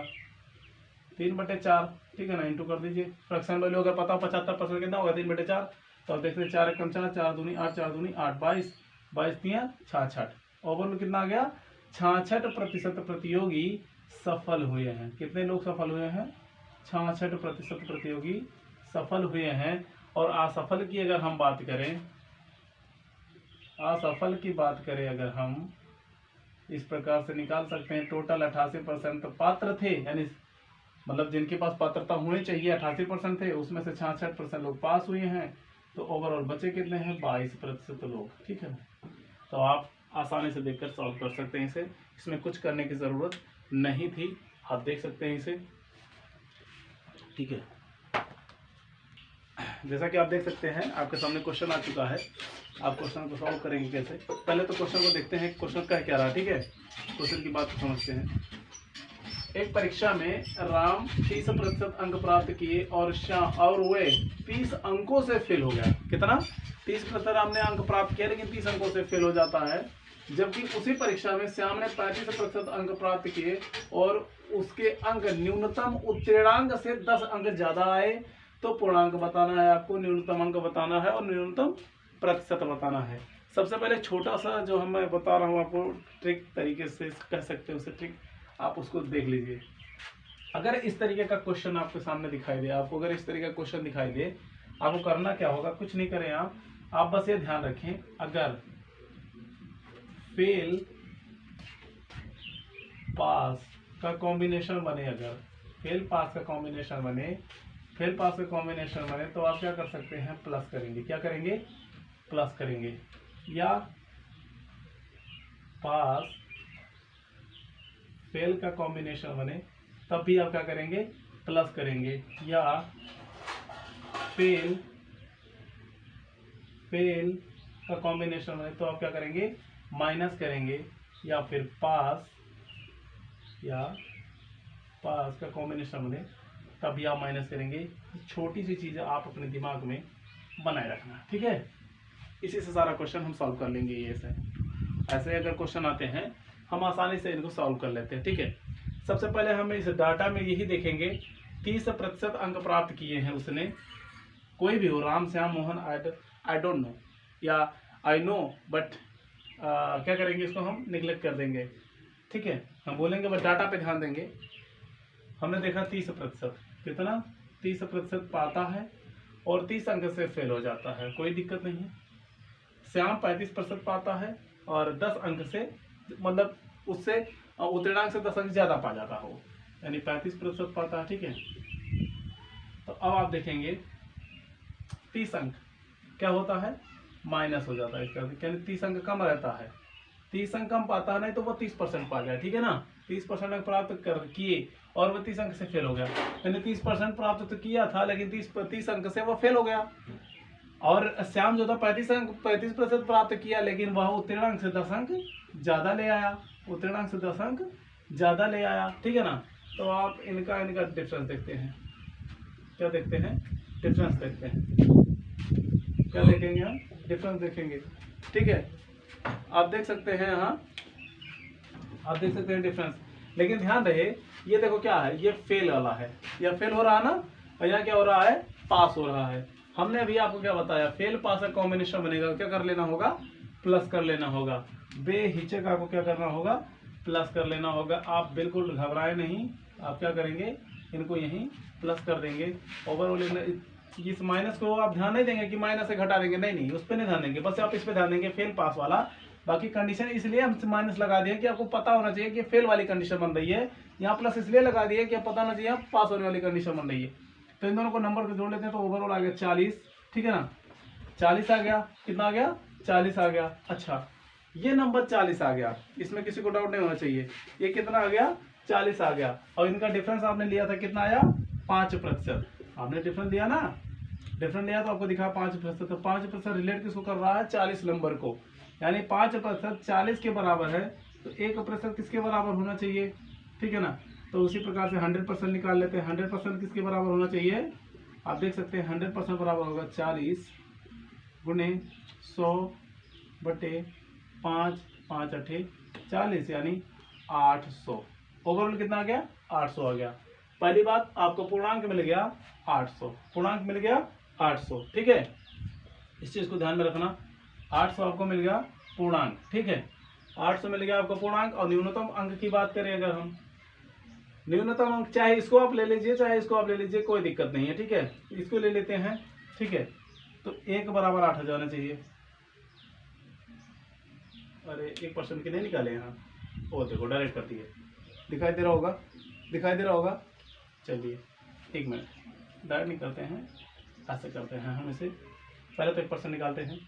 3/4, ठीक है ना, इंटू कर दीजिए। फ्रैक्शन वैल्यू अगर पता हो 75% कितना होगा, 3/4। तो आप देखते हैं 4 एकम 4, 4 दूनी 8, 4 दूनी 8, 22, 22 तिया 66। ओवरऑल कितना आ गया, 66% प्रतियोगी सफल हुए हैं। कितने लोग सफल हुए हैं, 66% प्रतियोगी सफल हुए हैं। और असफल की अगर हम बात करें, असफल की बात करें अगर हम, इस प्रकार से निकाल सकते हैं, टोटल 88% पात्र थे, यानी मतलब जिनके पास पात्रता होनी चाहिए 88% थे, उसमें से 66% लोग पास हुए हैं। तो ओवरऑल बचे कितने हैं, 22% लोग, ठीक है। तो आप आसानी से देखकर सॉल्व कर सकते हैं इसे, इसमें कुछ करने की ज़रूरत नहीं थी, आप देख सकते हैं इसे, ठीक है। जैसा कि आप देख सकते हैं आपके सामने क्वेश्चन आ चुका है। आप क्वेश्चन को सॉल्व करेंगे कैसे, पहले तो क्वेश्चन को देखते हैं, क्वेश्चन कह क्या रहा है, ठीक है। क्वेश्चन की बात को समझते हैं। एक परीक्षा में राम 30% अंक प्राप्त किए और श्याम और वे 30 अंकों से फेल हो गया। कितना, 30% राम ने अंक प्राप्त किया लेकिन 30 अंकों से फेल हो जाता है। जबकि उसी परीक्षा में श्याम ने 35% अंक प्राप्त किए और उसके अंक न्यूनतम उत्तीर्णांक से 10 अंक ज्यादा आए। तो पूर्णांक बताना है आपको, न्यूनतम अंक बताना है और न्यूनतम प्रतिशत बताना है। सबसे पहले छोटा सा जो हम मैं बता रहा हूँ आपको, ट्रिक तरीके से कह सकते हैं उसे, ट्रिक आप उसको देख लीजिए। अगर इस तरीके का क्वेश्चन आपके सामने दिखाई दे, आपको अगर इस तरीके का क्वेश्चन दिखाई दे, आपको करना क्या होगा, कुछ नहीं करें आप बस ये ध्यान रखें, अगर फेल पास का कॉम्बिनेशन बने, अगर फेल पास का कॉम्बिनेशन बने, फेल पास का कॉम्बिनेशन बने, तो आप क्या कर सकते हैं, प्लस करेंगे। क्या करेंगे, प्लस करेंगे। या पास फेल का कॉम्बिनेशन बने तब भी आप क्या करेंगे, प्लस करेंगे। या फेल का कॉम्बिनेशन बने तो आप क्या करेंगे, माइनस करेंगे। या फिर पास का कॉम्बिनेशन बने तब भी आप माइनस करेंगे। छोटी सी चीज़ आप अपने दिमाग में बनाए रखना, ठीक है। इसी से सारा क्वेश्चन हम सॉल्व कर लेंगे। ये ऐसे अगर क्वेश्चन आते हैं हम आसानी से इनको सॉल्व कर लेते हैं, ठीक है। सबसे पहले हम इस डाटा में यही देखेंगे, 30% अंक प्राप्त किए हैं उसने, कोई भी हो, Ram Shyam Mohan, I don't know या आई नो, बट क्या करेंगे, इसको हम निगलेक्ट कर देंगे, ठीक है। हम बोलेंगे बस डाटा पे ध्यान देंगे। हमने देखा 30%, कितना, 30% पाता है और 30 अंक से फेल हो जाता है, कोई दिक्कत नहीं है। श्याम 35% पाता है और 10 अंक से, मतलब उससे उत्तीर्णांक से 10 अंक ज्यादा पा जाता हो, यानी 35% पाता है, ठीक है। तो अब आप देखेंगे 30 अंक क्या होता है, माइनस हो जाता है इसका, यानी 30 अंक कम रहता है, 30 अंक कम पाता है, नहीं तो वो 30% पा जाए, ठीक है ना। 30% अंक प्राप्त कर किए और वो 30 अंक से फेल हो गया, यानी 30% प्राप्त तो किया था लेकिन 30 अंक से वो फेल हो गया। और श्याम जो था 35% प्राप्त किया लेकिन वह उत्तीर्णांक से 10 अंक ज्यादा ले आया, उत्तीर्णांक से 10 अंक ज्यादा ले आया, ठीक है ना। तो आप इनका डिफरेंस देखते हैं, क्या देखते हैं, डिफरेंस देखते हैं, क्या देखेंगे हम, डिफरेंस देखेंगे, ठीक है। आप देख सकते हैं यहाँ, आप देख सकते हैं डिफरेंस, लेकिन ध्यान रहे ये देखो क्या है, ये फेल वाला है, यह फेल हो रहा है ना, और यहाँ क्या हो रहा है, पास हो रहा है। हमने अभी आपको क्या बताया, फेल पास का कॉम्बिनेशन बनेगा, क्या कर लेना होगा, प्लस कर लेना होगा, बेहिचक आपको क्या करना होगा, प्लस कर लेना होगा। आप बिल्कुल घबराए नहीं, आप क्या करेंगे, इनको यहीं प्लस कर देंगे। ओवरऑल इस माइनस को आप ध्यान नहीं देंगे कि माइनस से घटा देंगे, नहीं उस पर नहीं ध्यान देंगे, बस आप इस पर ध्यान देंगे, फेल पास वाला। बाकी कंडीशन इसलिए हम माइनस लगा दिए कि आपको पता होना चाहिए कि फेल वाली कंडीशन बन रही है, यहाँ प्लस इसलिए लगा दिए कि पता होना चाहिए पास होने वाली कंडीशन बन रही है। तो इन दोनों को नंबर को जोड़ लेते हैं, तो ओवरऑल आ गया 40 ठीक है ना। 40 आ गया, कितना आ गया 40 आ गया। अच्छा ये नंबर 40 आ गया, इसमें किसी को डाउट नहीं होना चाहिए। ये कितना आ गया 40 आ गया, और इनका डिफरेंस आपने लिया था कितना आया 5%। आपने डिफरेंस लिया ना, डिफरेंस लिया तो आपको दिखा 5%। तो 5% रिलेट किसको कर रहा है 40 नंबर को, यानी 5% 40 के बराबर है, तो 1% किसके बराबर होना चाहिए, ठीक है ना। तो उसी प्रकार से 100% निकाल लेते हैं। 100% किसके बराबर होना चाहिए, आप देख सकते हैं 100% बराबर होगा 40 गुणे 100 बटे 5, 5 अठे 40 यानी 800। ओवरऑल कितना आ गया 800 आ गया। पहली बात आपको पूर्णांक मिल गया 800, पूर्णांक मिल गया 800, ठीक है। इस चीज को ध्यान में रखना, 800 आपको मिल गया पूर्णांक, ठीक है। 800 मिल गया आपको पूर्णांक। और न्यूनतम अंक की बात करें अगर हम, न्यूनतम अंक चाहे इसको आप ले लीजिए चाहे इसको आप ले लीजिए, कोई दिक्कत नहीं है, ठीक है। इसको ले लेते हैं, ठीक है। तो 1 बराबर 8 हो जाना चाहिए। अरे 1% के नहीं निकाले यहाँ, वो देखो डायरेक्ट करती है, दिखाई दे रहा होगा, दिखाई दे रहा होगा। चलिए 1 मिनट डायरेक्ट निकालते हैं, ऐसे करते हैं हम इसे। पहले तो 1% निकालते हैं,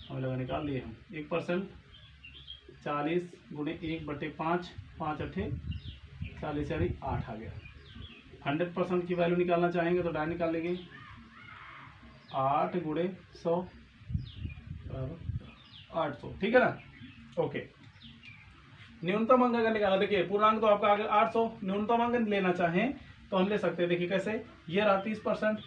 हमें लगा निकाल लिए हम। 1% 40 गुणे 1 बटे 5, 5 अठे 40 यानी 8 आ गया। 100% की वैल्यू निकालना चाहेंगे तो डायरेक्ट निकाल लेंगे, 8 गुणे 100 बराबर 800, ठीक है ना। ओके, न्यूनतम अंक अगर निकाला, देखिए पूर्णांक तो आपका आ गया 800, न्यूनतम अंक लेना चाहें तो हम ले सकते हैं। देखिए कैसे, ये रहा 30%,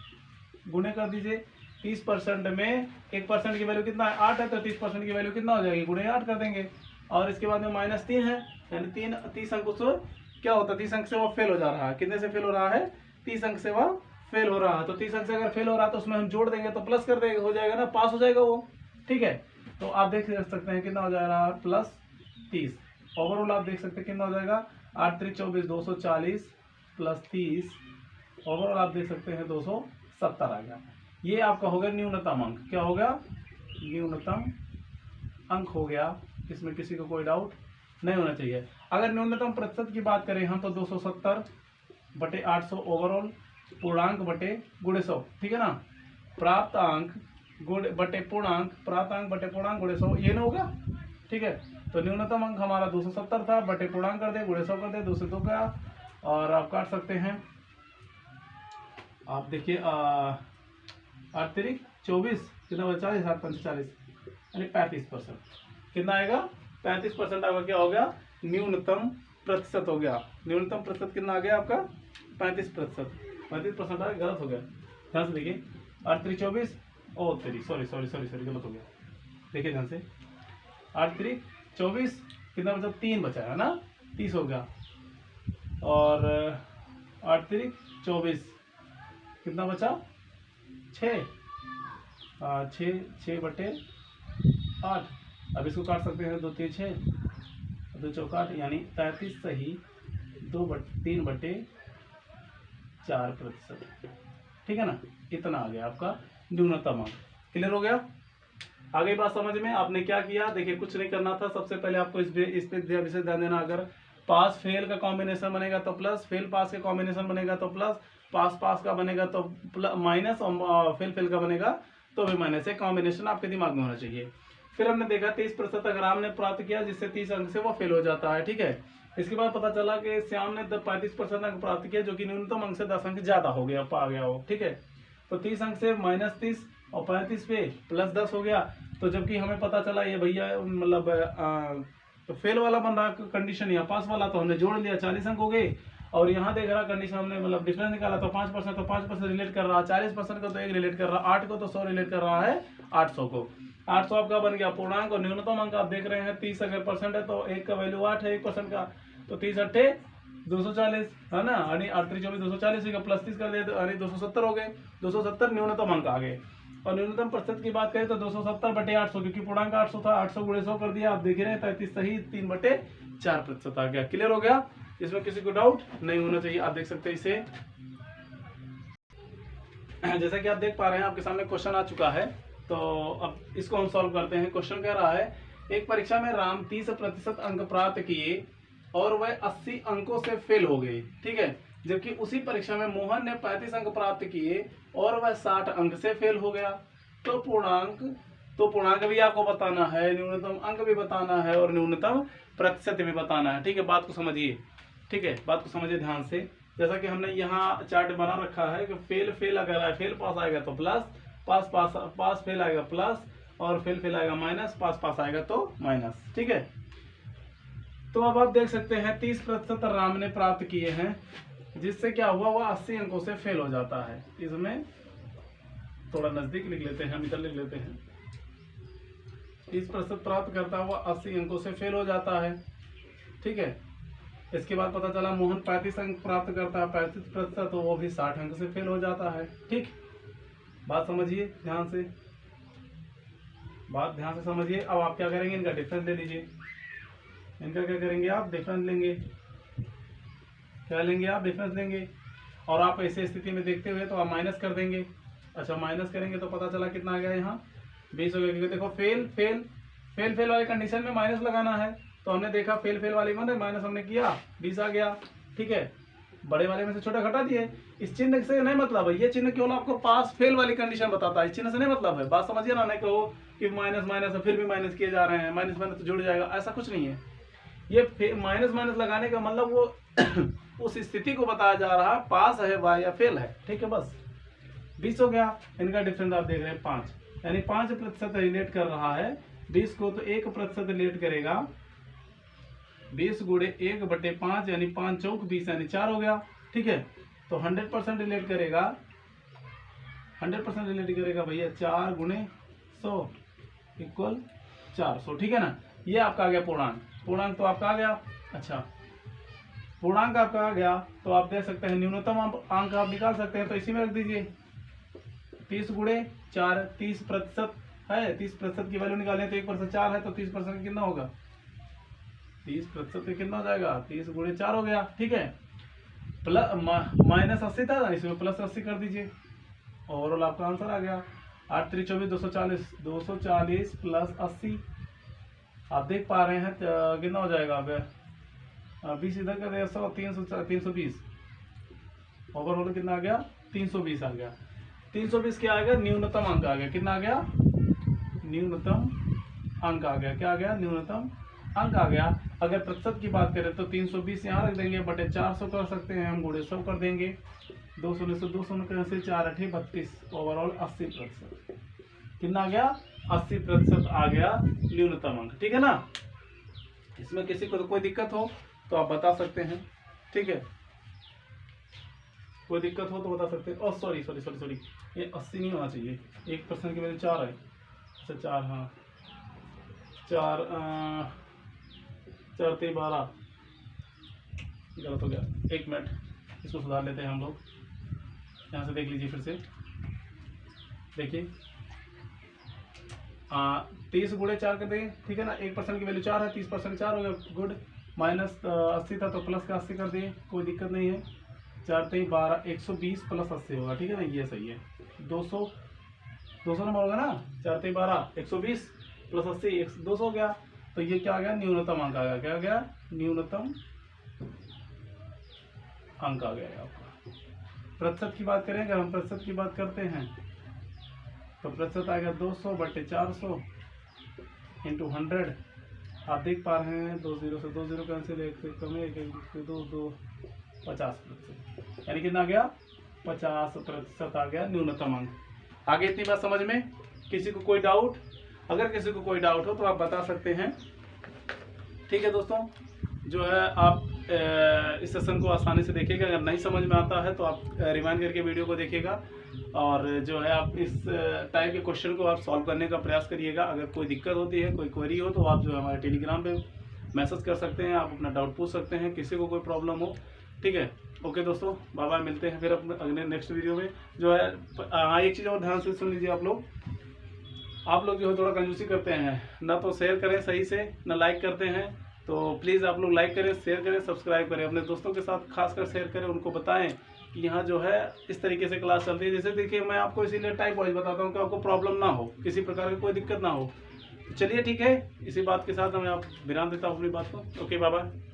गुणे कर दीजिए 30% में 1% की वैल्यू कितना है 8 है, तो 30% की वैल्यू कितना हो जाएगी गुणे 8 कर देंगे। और इसके बाद में -3 है, यानी 30 अंक से क्या होता है, 30 अंक से वो फेल हो जा रहा है। कितने से फेल हो रहा है 30 अंक से वह फेल हो रहा है। तो 30 अंक से अगर फेल हो रहा है तो उसमें हम जोड़ देंगे तो प्लस कर देंगे, हो जाएगा ना, पास हो जाएगा वो, ठीक है। तो आप देख सकते हैं कितना हो जाएगा +30। ओवरऑल आप देख सकते हैं कितना हो जाएगा 8 3 24 240 +30, ओवरऑल आप देख सकते हैं 270 आ गया। ये आपका हो गया न्यूनतम अंक। क्या हो गया, न्यूनतम अंक हो गया, इसमें किसी को कोई डाउट नहीं होना चाहिए। अगर न्यूनतम प्रतिशत की बात करें हम तो 270 बटे 800 ओवरऑल, पूर्णांक बटे गुणे 100, ठीक है ना। प्राप्त अंक गुणे बटे पूर्णांक, प्राप्त अंक बटे पूर्णांक गुणे 100, ये ना होगा, ठीक है। तो न्यूनतम अंक हमारा 270 था, बटे पूर्णांक कर दे, गुणे 100 कर दे, 2 से 2 का, और आप काट सकते हैं। आप देखिए 8 3 24 कितना बचा, 40 7 5 40 यानी 35%। कितना आएगा 35% आपका क्या हो गया, न्यूनतम प्रतिशत हो गया। न्यूनतम प्रतिशत कितना आ गया आपका 35%। 35% आ गया, गलत हो गया, ध्यान से देखिए। 8 3 24, ओ तेरी सॉरी गलत हो गया। देखिए ध्यान से, 8 3 24 कितना बचा, 3 बचा है ना, 30 हो गया। और 8 3 24 कितना बचा 6, 6 बटे 8। अब इसको काट सकते हैं, 2 3 6 2 चौक 8 यानी 33 सही 3 बटे 4%, ठीक है ना। इतना आ गया आपका न्यूनतम अंक। क्लियर हो गया, आ गई बात समझ में। आपने क्या किया, देखिए कुछ नहीं करना था, सबसे पहले आपको इस पे विशेष ध्यान देना। अगर पास फेल का कॉम्बिनेशन बनेगा तो प्लस, फेल पास का कॉम्बिनेशन बनेगा तो प्लस, पास पास का बनेगा तो माइनस, और फेल फेल का बनेगा तो भी माइनस। एक कॉम्बिनेशन आपके दिमाग में होना चाहिए। फिर हमने देखा 30% अगर हमने प्राप्त किया जिससे 30 अंक से वो फेल हो जाता है, ठीक है। इसके बाद पता चला कि श्याम ने 35% अंक प्राप्त किया जो कि न्यूनतम अंक से 10 अंक ज्यादा हो गया, पा गया वो, ठीक है। तो 30 अंक से -30 और 35 पे +10 हो गया। तो जबकि हमें पता चला ये भैया मतलब तो फेल वाला बन रहा कंडीशन, या पास वाला, तो हमने जोड़ लिया 40 अंक हो गए। और यहाँ देख रहा कंडीशन हमने मतलब डिफरेंस निकाला तो 5%, तो 5% रिलेट कर रहा है, 40% को तो 1 रिलेट कर रहा है, 8 को तो 100 रिलेट कर रहा है 800 को। 800 आपका बन गया पूर्णांक। और न्यूनतम अंक आप देख रहे हैं 30 अगर परसेंट है तो 1 का वैल्यू 8 है 1% का, तो 30 8 240 है ना, यानी 8 3 24 240 का +30 कर दिया यानी 270 हो गए। 270 न्यूनतम अंक आ गए। और न्यूनतम प्रतिशत की बात करें तो 270 बटे 800, क्योंकि पूर्णांक 800 था, 800 गुणे 100 कर दिया, आप देख रहे हैं 33 सही 3 बटे 4% आ गया। क्लियर हो गया, इसमें किसी को डाउट नहीं होना चाहिए। आप देख सकते हैं इसे, जैसा कि आप देख पा रहे हैं आपके सामने क्वेश्चन आ चुका है। तो अब इसको हम सॉल्व करते हैं। क्वेश्चन कह रहा है, एक परीक्षा में राम 30% अंक प्राप्त किए और वह 80 अंकों से फेल हो गए, ठीक है। जबकि उसी परीक्षा में मोहन ने 35 अंक प्राप्त किए और वह 60 अंक से फेल हो गया। तो पूर्णांक भी आपको बताना है, न्यूनतम अंक भी बताना है और न्यूनतम प्रतिशत भी बताना है। ठीक है, बात को समझिए। ठीक है, बात को समझिए ध्यान से। जैसा कि हमने यहाँ चार्ट बना रखा है कि फेल अगर है, फेल पास आएगा तो प्लस, पास फेल आएगा प्लस, और फेल आएगा माइनस, पास आएगा तो माइनस। ठीक है, तो अब आप देख सकते हैं 30% राम ने प्राप्त किए हैं, जिससे क्या हुआ, वह 80 अंकों से फेल हो जाता है। इसमें थोड़ा नजदीक लिख लेते हैं, हम इधर लिख लेते हैं। 30% प्राप्त करता हुआ 80 अंकों से फेल हो जाता है। ठीक है, इसके बाद पता चला मोहन 35 अंक प्राप्त करता है, 35%, तो वो भी 60 अंक से फेल हो जाता है। ठीक, बात समझिए ध्यान से, बात ध्यान से समझिए। अब आप क्या करेंगे, इनका डिफरेंस ले लीजिए। इनका क्या करेंगे आप, डिफरेंस लेंगे। क्या लेंगे आप, डिफरेंस लेंगे। और आप ऐसे स्थिति में देखते हुए तो आप माइनस कर देंगे। अच्छा, माइनस करेंगे तो पता चला कितना आ गया, यहाँ 20 हो गया। क्योंकि देखो फेल वाले कंडीशन में माइनस लगाना है, तो हमने देखा फेल वाली में माइनस हमने किया, 20 आ गया। ठीक है, बड़े वाले में से छोटा घटा दिए। इस चिन्ह से नहीं मतलब है, ये चिन्ह केवल आपको पास फेल वाली कंडीशन बताता है, इस चिन्ह से नहीं मतलब है। बात समझिए ना, नहीं कहो कि माइनस फिर भी माइनस किए जा रहे हैं, माइनस तो जुड़ जाएगा, ऐसा कुछ नहीं है। ये माइनस लगाने का मतलब वो उस स्थिति को बताया जा रहा है, पास है वह या फेल है। ठीक है, बस 20 हो गया। इनका डिफरेंस आप देख रहे हैं 5, यानी 5% रिलेट कर रहा है 20 को, तो 1% रिलेट करेगा 20 गुणे 1/5, यानी 5 चौक 20, यानी 4 हो गया। ठीक है, तो 100% रिलेट करेगा, 100% रिलेट करेगा भैया 4 गुणे 100 इक्वल 400। ठीक है ना, ये आपका आ गया पूर्णांक तो आपका आ गया। अच्छा, पूर्णांक आपका आ गया तो आप देख सकते हैं न्यूनतम अंक आप निकाल सकते हैं, तो इसी में रख दीजिए 30 गुणे 4, 30% है। 30% की वैल्यू निकालें तो 1% 4 है, तो 30% कितना होगा, 30% कितना हो जाएगा, 30 गुणे 4 हो गया। ठीक है, प्लस माइनस 80 था, इसमें प्लस 80 कर दीजिए, ओवरऑल आपका आंसर आ गया 8 3 24 240 प्लस 80। आप देख पा रहे हैं कितना हो जाएगा, अब 20 इधर कर दिया 100, 320, ओवरऑल कितना आ गया, 320 आ गया। 320 क्या आ गया, न्यूनतम अंक आ गया। कितना आ गया, न्यूनतम अंक आ गया। क्या आ गया, न्यूनतम अंक आ गया। अगर प्रतिशत की बात करें तो 320 यहाँ रख देंगे, बटे 400 कर सकते हैं हम, गुणे 100 कर देंगे, 200 से 4 8 32, ओवरऑल 80%। कितना आ गया, 80% आ गया न्यूनतम अंक। ठीक है ना, इसमें किसी को तो कोई दिक्कत हो तो आप बता सकते हैं। ठीक है, कोई दिक्कत हो तो बता सकते हैं। ओह सॉरी, ये 80 नहीं होना चाहिए, 1% की वैल्यू 4 है। अच्छा 4, हाँ 4 4 3 12, गलत हो गया, 1 मिनट, इसको सुधार लेते हैं हम लोग। यहाँ से देख लीजिए फिर से, देखिए 30 गुणे 4 कर देंगे। ठीक है ना, 1% की वैल्यू 4 है, 30% 4 हो गया, गुड। माइनस 80 था तो प्लस का 80 कर दिए, कोई दिक्कत नहीं है। 4 3 12, 120 प्लस 80 होगा। ठीक है ना, ये सही है। 200 नंबर होगा ना, 4 3 12, 120 प्लस 80, 200 हो गया। तो ये क्या आ गया, न्यूनतम अंक आ गया। क्या आ गया, न्यूनतम अंक आ गया आपका। प्रतिशत की बात करें, अगर हम प्रतिशत की बात करते हैं तो प्रतिशत आएगा 200 बटे 400 इंटू 100। आप देख पा रहे हैं 2 0 से 2 0 कैंसिल, 1 से कम है, 1 2 2 50%, यानी कितना आ गया, 50% आ गया न्यूनतम अंक। आगे इतनी बात समझ में, किसी को कोई डाउट, अगर किसी को कोई डाउट हो तो आप बता सकते हैं। ठीक है दोस्तों, जो है आप इस सेशन को आसानी से देखिएगा। अगर नहीं समझ में आता है तो आप रिवाइंड करके वीडियो को देखिएगा, और जो है आप इस टाइप के क्वेश्चन को आप सॉल्व करने का प्रयास करिएगा। अगर कोई दिक्कत होती है, कोई क्वेरी हो, तो आप जो है हमारे टेलीग्राम पे मैसेज कर सकते हैं, आप अपना डाउट पूछ सकते हैं, किसी को कोई प्रॉब्लम हो। ठीक है, ओके दोस्तों, बाय बाय, मिलते हैं फिर अपने अगले नेक्स्ट वीडियो में। जो है एक चीज़ और ध्यान से सुन लीजिए, आप लोग जो है थोड़ा कंजूसी करते हैं, ना तो शेयर करें सही से, ना लाइक करते हैं। तो प्लीज़ आप लोग लाइक करें, शेयर करें, सब्सक्राइब करें, अपने दोस्तों के साथ खासकर शेयर करें, उनको बताएं कि यहाँ जो है इस तरीके से क्लास चलती है। जैसे देखिए, मैं आपको इसीलिए टाइप वाइज बताता हूँ कि आपको प्रॉब्लम ना हो, किसी प्रकार की कोई दिक्कत ना हो। तो चलिए ठीक है, इसी बात के साथ मैं आप विराम देता हूँ अपनी बात को। Okay, bye bye.